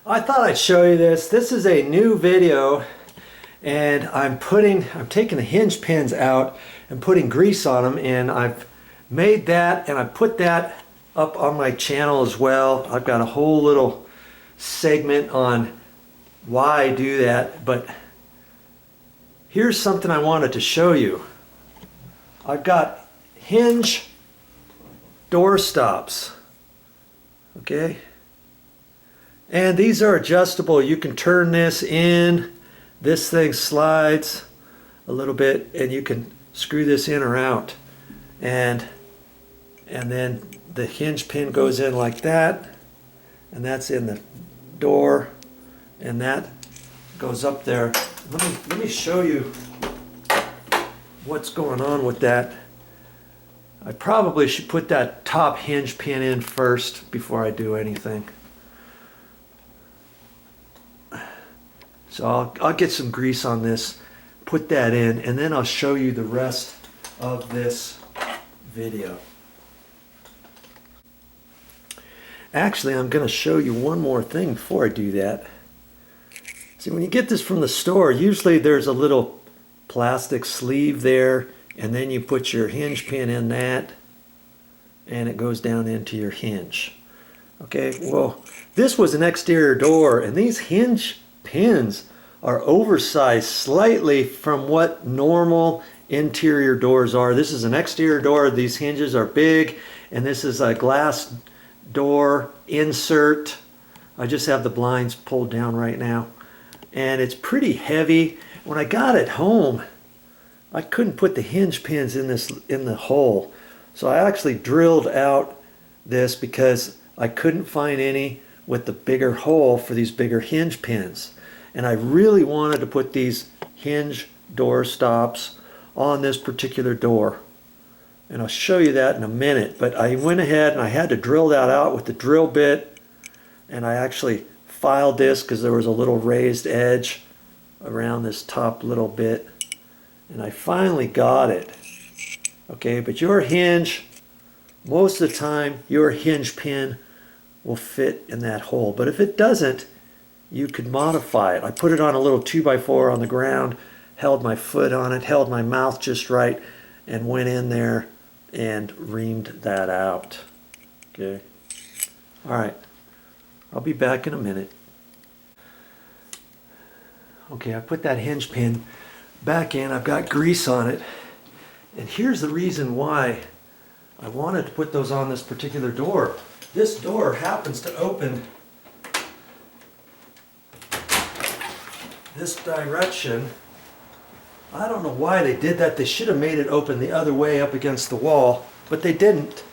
I thought I'd show you this. This is a new video, and I'm taking the hinge pins out and putting grease on them, and I've made that and I put that up on my channel as well. I've got a whole little segment on why I do that, but here's something I wanted to show you. I've got hinge door stops, okay? And these are adjustable. You can turn this in. This thing slides a little bit and you can screw this in or out. And then the hinge pin goes in like that, and that's in the door, and that goes up there. Let me show you what's going on with that. I probably should put that top hinge pin in first before I do anything. So I'll get some grease on this, put that in, and then I'll show you the rest of this video. Actually, I'm going to show you one more thing before I do that. See, when you get this from the store, usually there's a little plastic sleeve there, and then you put your hinge pin in that, and it goes down into your hinge. Okay, well, this was an exterior door, and these hinge pins are oversized slightly from what normal interior doors are. This is an exterior door. These hinges are big, and this is a glass door insert. I just have the blinds pulled down right now, and it's pretty heavy. When I got it home, I couldn't put the hinge pins in the hole, so I actually drilled out this because I couldn't find any with the bigger hole for these bigger hinge pins. And I really wanted to put these hinge door stops on this particular door. And I'll show you that in a minute. But I went ahead and I had to drill that out with the drill bit. And I actually filed this because there was a little raised edge around this top little bit. And I finally got it. Okay, but your hinge, most of the time, your hinge pin will fit in that hole. But if it doesn't, you could modify it. I put it on a little 2x4 on the ground, held my foot on it, held my mouth just right, and went in there and reamed that out. Okay. All right. I'll be back in a minute. Okay, I put that hinge pin back in. I've got grease on it. And here's the reason why I wanted to put those on this particular door. This door happens to open this direction. I don't know why they did that. They should have made it open the other way up against the wall, but they didn't.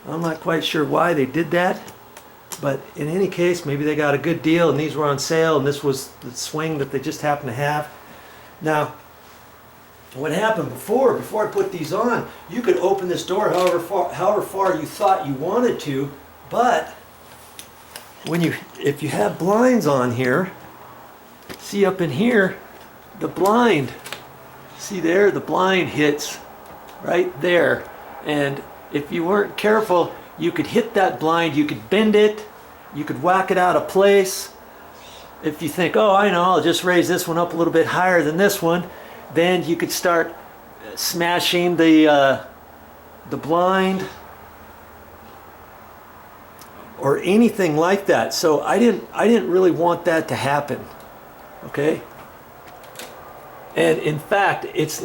I'm not quite sure why they did that, but in any case, maybe they got a good deal and these were on sale and this was the swing that they just happened to have. Now, what happened before I put these on, you could open this door however far you thought you wanted to, but if you have blinds on here, see up in here, the blind, see there, the blind hits right there. And if you weren't careful, you could hit that blind, you could bend it, you could whack it out of place. If you think, oh, I know, I'll just raise this one up a little bit higher than this one, then you could start smashing the blind or anything like that. So I didn't really want that to happen. Okay, and in fact it's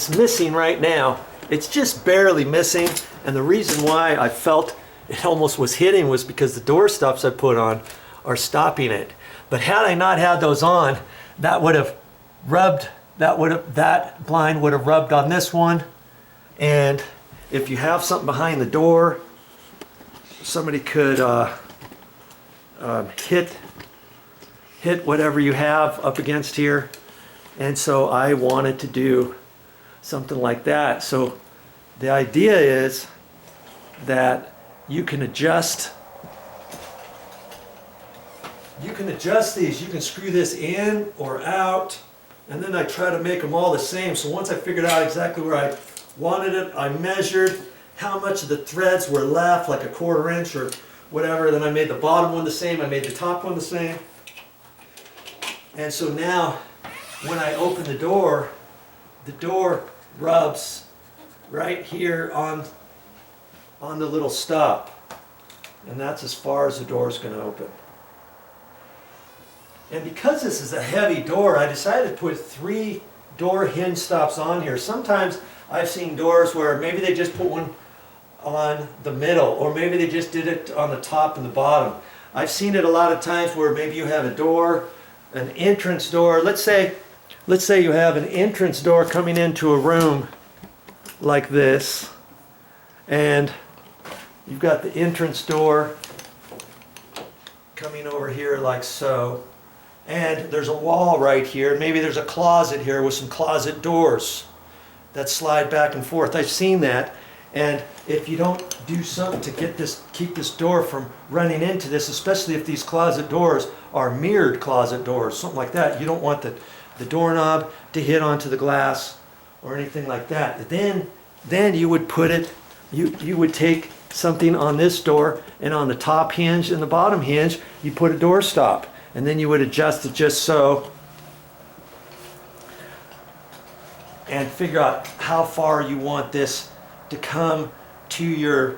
missing right now. It's just barely missing, and the reason why I felt it almost was hitting was because the door stops I put on are stopping it. But had I not had those on, that blind would have rubbed on this one. And if you have something behind the door, somebody could hit whatever you have up against here. And so I wanted to do something like that. So the idea is that you can adjust these. You can screw this in or out, and then I try to make them all the same. So once I figured out exactly where I wanted it, I measured how much of the threads were left, like a 1/4 inch or whatever. Then I made the bottom one the same. I made the top one the same. And so now, when I open the door rubs right here on the little stop. And that's as far as the door is going to open. And because this is a heavy door, I decided to put 3 door hinge stops on here. Sometimes I've seen doors where maybe they just put one on the middle, or maybe they just did it on the top and the bottom. I've seen it a lot of times where maybe you have a door, an entrance door. Let's say you have an entrance door coming into a room like this, and you've got the entrance door coming over here like so, and there's a wall right here. Maybe there's a closet here with some closet doors that slide back and forth. I've seen that. And if you don't do something to keep this door from running into this, especially if these closet doors are mirrored closet doors, something like that, you don't want the doorknob to hit onto the glass or anything like that. Then you would put it, you would take something on this door, and on the top hinge and the bottom hinge, you put a door stop, and then you would adjust it just so, and figure out how far you want this to come to your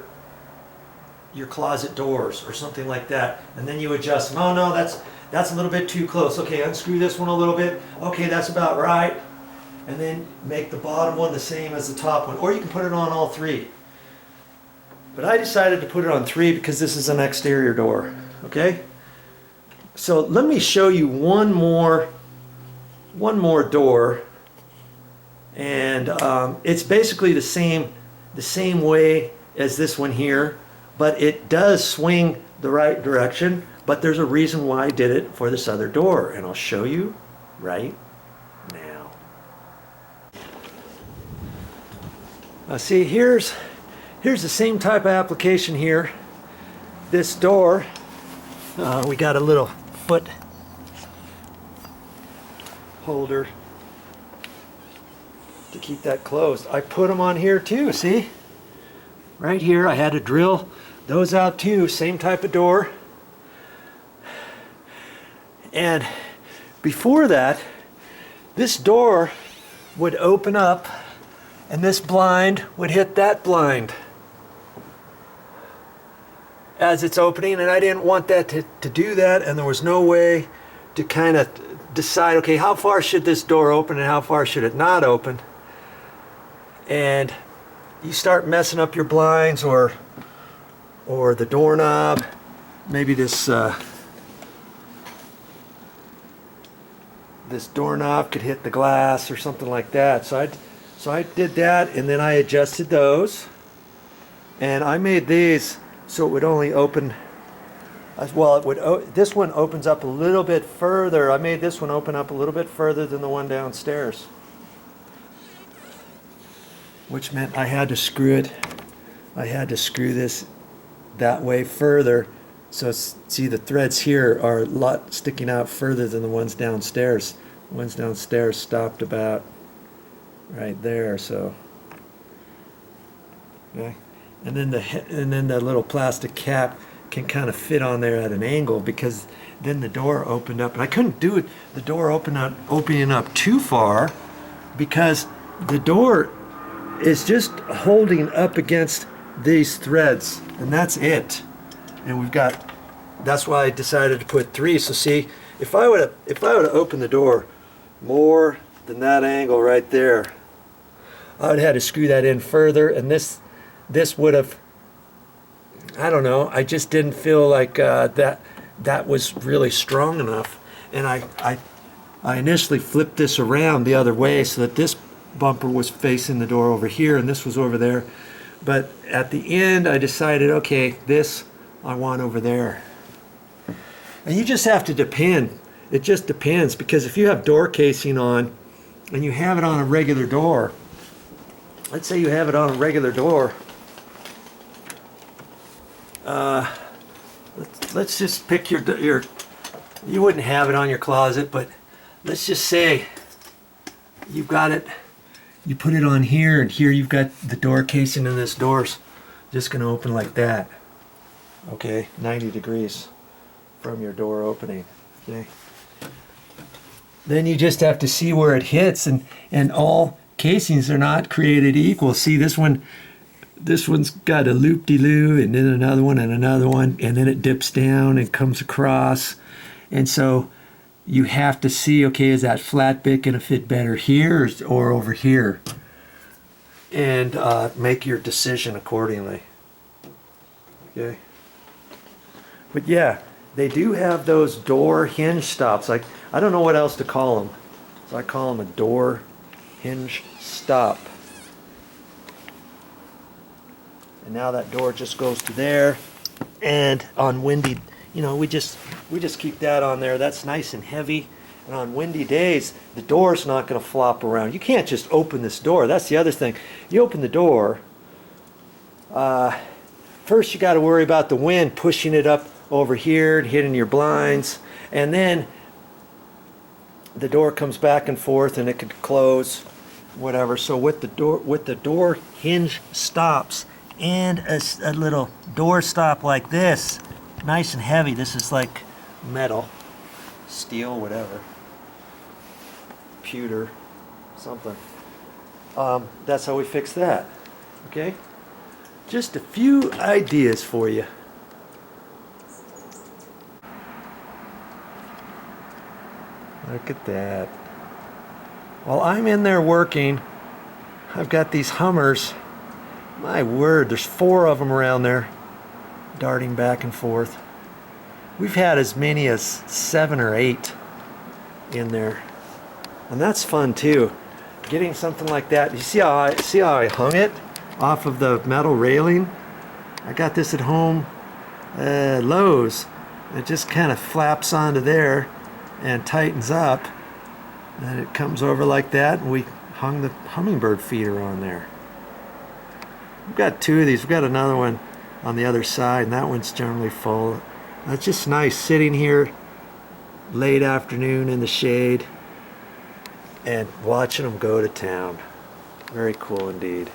closet doors or something like that. And then you adjust them. Oh no, that's a little bit too close. Okay, unscrew this one a little bit. Okay, that's about right. And then make the bottom one the same as the top one. Or you can put it on all 3. But I decided to put it on 3 because this is an exterior door. Okay? So let me show you one more door. And it's basically the same way as this one here, but it does swing the right direction, but there's a reason why I did it for this other door, and I'll show you right now. See, here's the same type of application here. This door, we got a little foot holder to keep that closed. I put them on here too, see? Right here, I had to drill those out too, same type of door. And before that, this door would open up and this blind would hit that blind as it's opening, and I didn't want that to do that, and there was no way to kind of decide, okay, how far should this door open and how far should it not open? And you start messing up your blinds or the doorknob. Maybe this this doorknob could hit the glass or something like that. So I did that, and then I adjusted those, and I made these so it would only open. Well, this one opens up a little bit further. I made this one open up a little bit further than the one downstairs, which meant I had to screw it. I had to screw this that way further. So see, the threads here are a lot sticking out further than the ones downstairs. The ones downstairs stopped about right there. So, okay. And then the little plastic cap can kind of fit on there at an angle, because then the door opened up, and I couldn't do it. The door opening up too far, because the door is just holding up against these threads, and that's it. And that's why I decided to put 3. So see, if I would have opened the door more than that angle right there, I would have had to screw that in further, and this would have, I don't know, I just didn't feel like that was really strong enough. And I initially flipped this around the other way so that this bumper was facing the door over here and this was over there. But at the end I decided, okay, this I want over there. And you just have to depend. It just depends, because if you have door casing on and you have it on a regular door, let's say you have it on a regular door, let's just pick your, you wouldn't have it on your closet, but let's just say you've got it, you put it on here, and here you've got the door casing, and this door's just going to open like that. Okay, 90 degrees from your door opening. Okay. Then you just have to see where it hits, and all casings are not created equal. See, this one's got a loop-de-loo, and then another one, and then it dips down and comes across. And so you have to see, okay, is that flat bit going to fit better here or over here? And make your decision accordingly. Okay. But yeah, they do have those door hinge stops. Like, I don't know what else to call them. So I call them a door hinge stop. And now that door just goes to there. And on windy, you know, we just keep that on there. That's nice and heavy. And on windy days, the door's not going to flop around. You can't just open this door. That's the other thing. You open the door, first you got to worry about the wind pushing it up over here and hitting your blinds, and then the door comes back and forth and it could close, whatever. So with the door hinge stops and a little door stop like this, nice and heavy. This is like metal, steel, whatever, pewter, something. That's how we fix that. Okay, just a few ideas for you. Look at that. While I'm in there working, I've got these Hummers. My word, there's 4 of them around there, darting back and forth. We've had as many as 7 or 8 in there. And that's fun too. Getting something like that. You see how I hung it off of the metal railing? I got this at home, Lowe's. It just kind of flaps onto there and tightens up, and it comes over like that, and we hung the hummingbird feeder on there. We've got 2 of these. We've got another one on the other side, and that one's generally full. That's just nice sitting here late afternoon in the shade and watching them go to town. Very cool indeed.